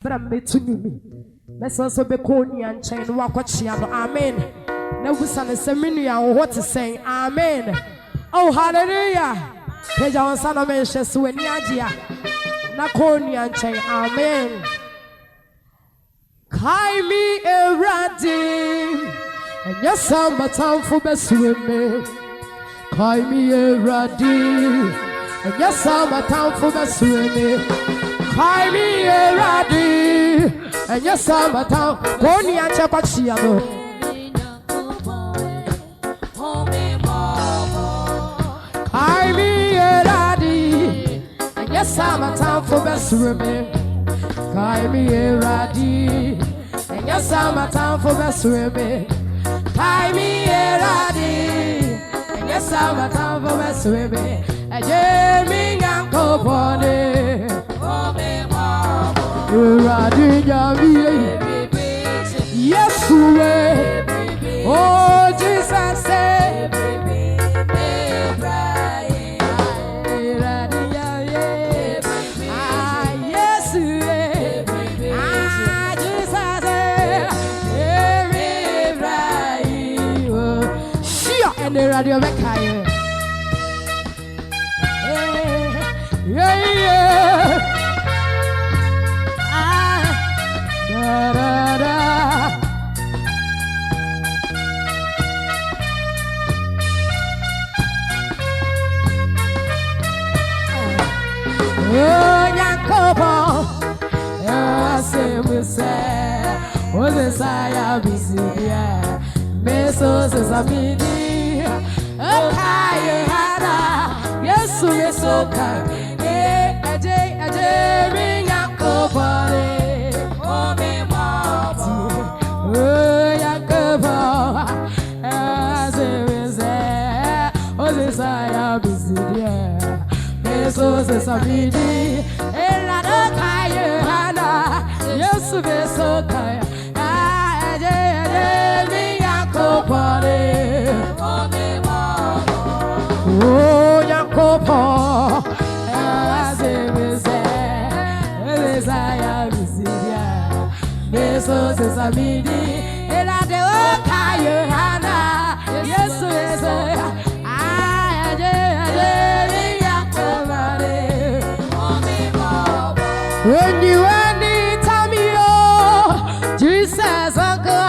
me. Let's also be corny and chain walk what she have. Amen. Never son is a what to say. Amen. Oh, hallelujah. Peja son of Mention Sueniagia. Na corny and chain. Amen. Kaimi Eradim. And yes, some time for best women. Kaimi Eradim. And yes, some time for best women. Kaimi Eradim. And yes, some time. Corny and Chapachiano. Yes, I'm a town for best women. Kaimi Eradi. And yes, I'm a town for best women. Kaimi Eradi. And yes, I'm a town for best women. And Jamie Yanko Pony. Eradi Yami. Yes, we. Oh, Jesus said. Radio Mekaya. Yeah. Da da da. Oh, Yakobo. I say we say, was this I busy? Yeah, Mesos is a mini. Yes, we so kind. A ring up company. Oh, me, mama. Oh, Yakobo. As it is there. Oh, this I am busy. Yeah, this was a sabidi. And I don't care, Hannah. Yes, we so kind. A ring up company. Oh, Yakobo, as it is I am Visidia. Mesos is a mini, and I do Kaya Hana. Yes, I Yakobo. When you need Tamio, Jesus, Uncle,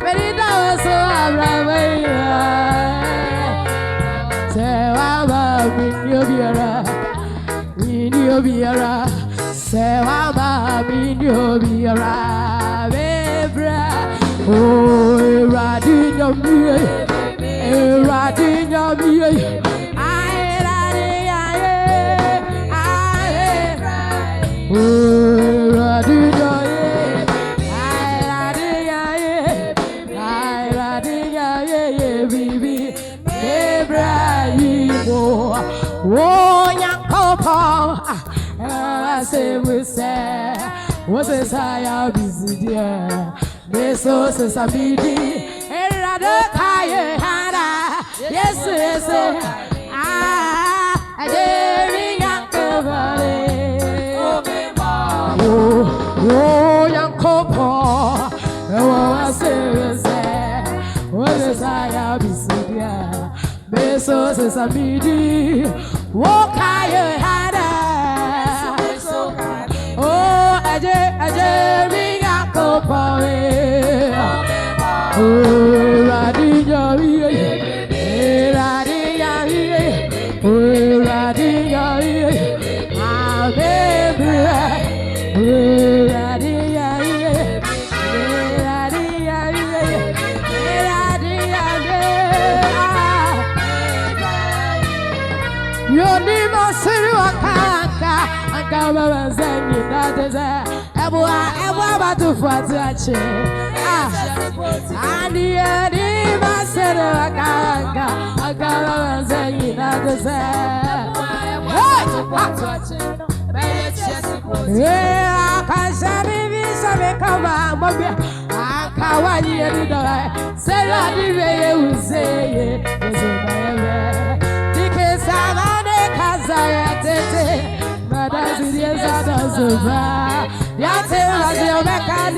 when it does so I Biara, Sewama, Minyo Biara, Bebra, oh, Radina, Radina, I say we say, what's this I busy dear? Mesos is a bidi, and rather Kaya Hana. Yes, I dare young oh, young couple. Oh, I say we say, what's this I busy dear? Mesos is a bidi, walk Kaya Hana. Aje mi yako pawe. Oh, Radija viye, Radija viye, oh, Radija viye. Ah, baby, oh, Radija viye, Radija viye, Radija viye. Yo ni masiru akaka, akama zengi na teze. Ewa batu fuatache. Ani masere wakanga, akama zengi na teze. Yeah, akashari visa mekama mbia. Akawani edidoe, sera diveye uzeye, uzeye. Dike samane kazaya tete, madazi dieza dozuba. Yate was your mechanism.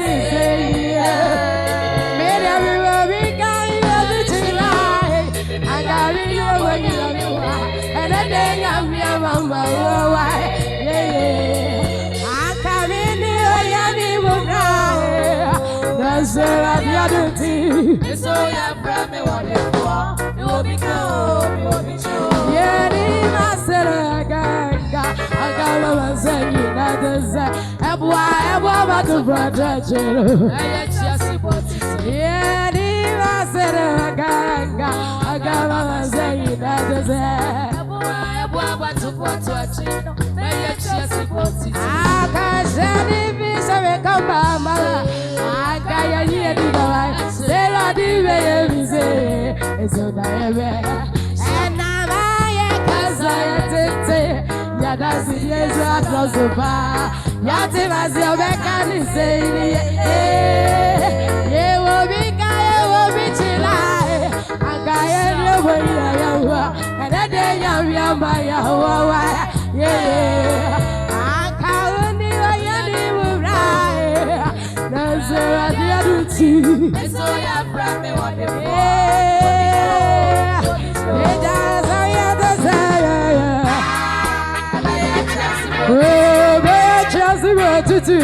Made everywhere we can, you to lie. I got you when you are. And then I'm your mama. Yeah. I come in here, Yanni will cry. That's all I've got to do. It's all your friend, me what you want. You will be cold, you will be true. Yeah, I said, I got what saying that is why to protect you. Yeah, I said, I got what saying that is why to protect you. I can't say if come by. I got your say, I did say, it's so diabetic. And I'm I that's it, yes, I close the bar. Yati was your mechanism. Yeah, will be chilly. I got you when you are, and a day I'm by your yeah. I can't even ride. That's what you do. So you're from me, what you oh, just about to do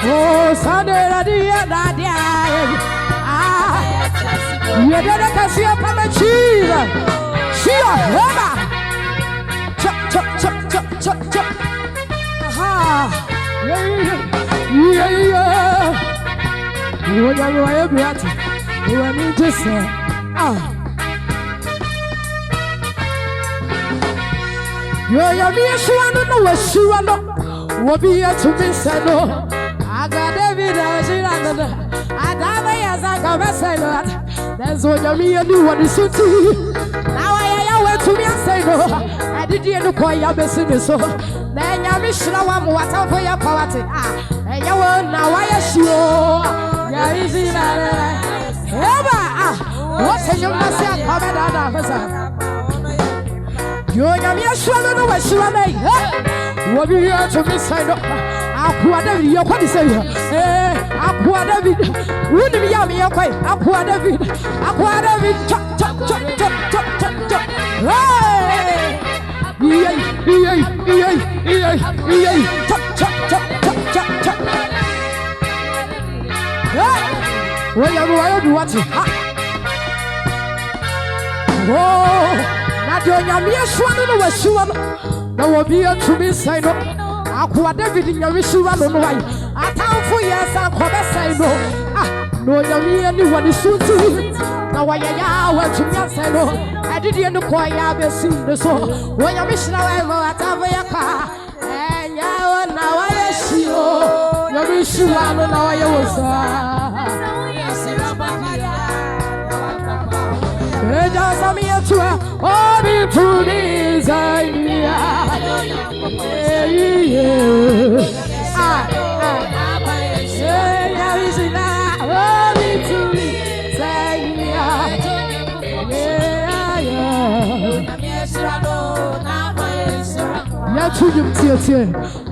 oh, Sunday, you better see up on the cheese. See your rubber. Chop. Aha. Yeah. You are brother. You are me to say. You're me, Shuano. Will be here to be said. I got David as I die as I got say that. That's what you and you want to see. Now I went to me and say no. I did you know quite your business. Then you're mission. I'm waiting for your poverty. And you will now. I assure you're easy. What's in your message? Comment on that. You're a swallow, what you may. What do you have to be signed up? I'll put David, your what is it? I'll put David. Wouldn't be yummy, okay? I'll put David. I'll put David. Chop. Well, you want to oh, not your mere swallow was sure. There will be a to be signed up. I'll put David in your issue on the way. I town for years, I'll come and say no. No, you're anyone is soon to me. Now, I went to me and say no. I didn't know quite have seen the soul. When you're missing away, whatever your car. And now I see you. You're missing one, and now I was. Just a mere to all be true design.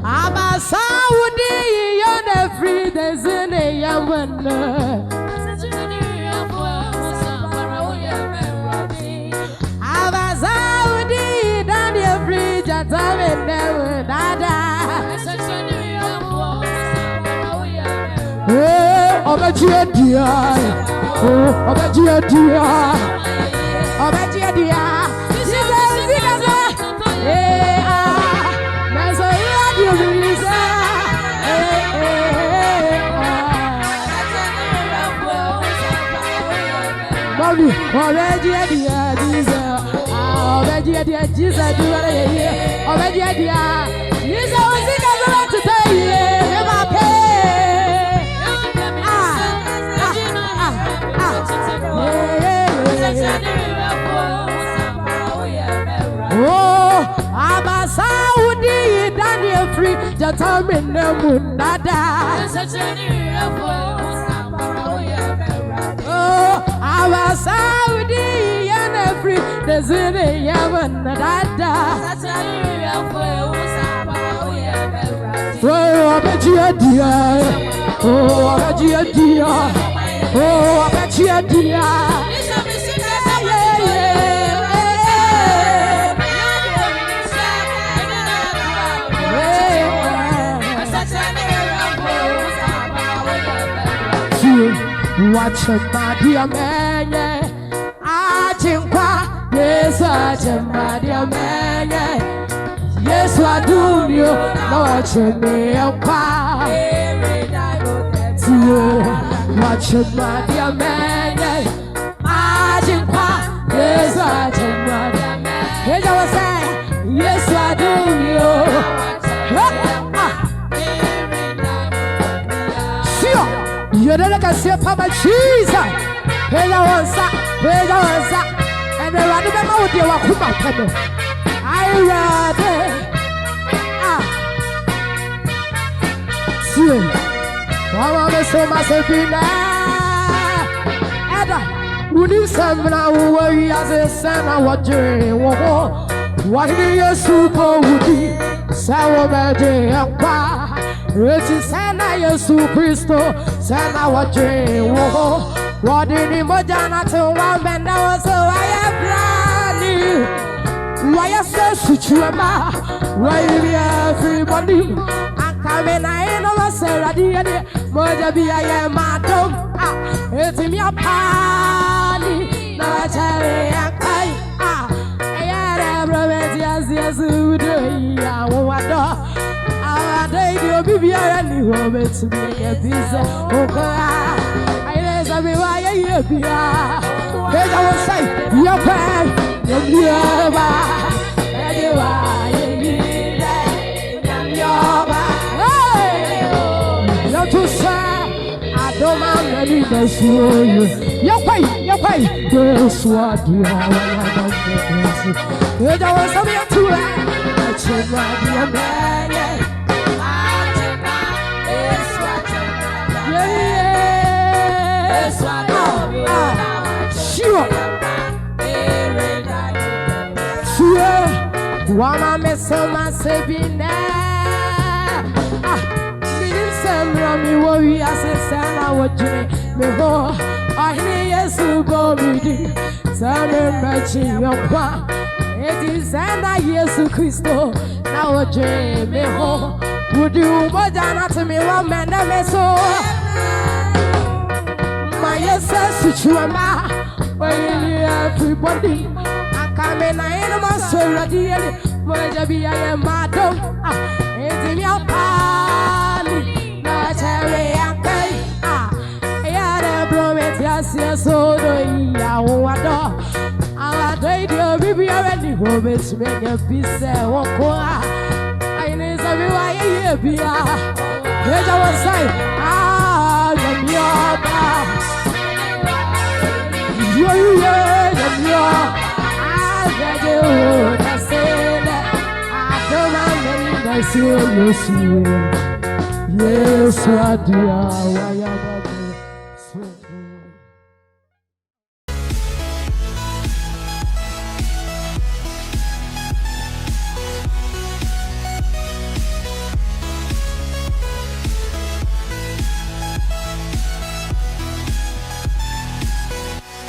I'm a Saudi on every day's in a young Gentlemen, no moon, nada. Oh, I was Saudi and free. The city, heaven, dada. Oh, I bet you a dear. Oh, I bet you a dear. Oh, I bet you a dear. Watch my dear man, I think yes, I am my dear man, yes, I do you know what you mean. Watch my dear man, I think yes, I am my dear man. Here's what I say, yes, I do you. You don't like see Papa Jesus. Hello, and the random out there were come. I rather see. Mama, so myself in Ada. Would you send me now? Worry as a son, I want you. What do you super would be? Sour magic and pa. Rich sana Yesu Kristo sana waje wo wadi ni moja na tuwa mbenda waso waya brani waya se suchuema waya everybody akame na ino wasera diye moja biya ye madom eti mi apani na wachare yakai ayare brometi Yesu do ya wado Bibi ni hobe to be a visa. I let me why you be. There's I will say, your pen, your never, you're too sad. I don't mind any best you. Your pay, yes, what do I want? There's I will say, you're too late. I should not be a man. Sure. Wama mesoma sebina. Minim semra mi wori asesana wajine meho. Ahini Yesu go midi. Sane mechi yokwa. Eti sena Yesu Kristo na wajine meho. Wudi ubojana timi wa mende meso. Yes, Suchuama, everybody. I come in, I am a soldier. Where be I am, madam. It's in your party. Not every uncle. I had a promise, yes, so do ya. I'll trade your baby already. Hobbits make a piece of walk. I need everywhere you be. Here's our side. I'm your boss. Yes, what do I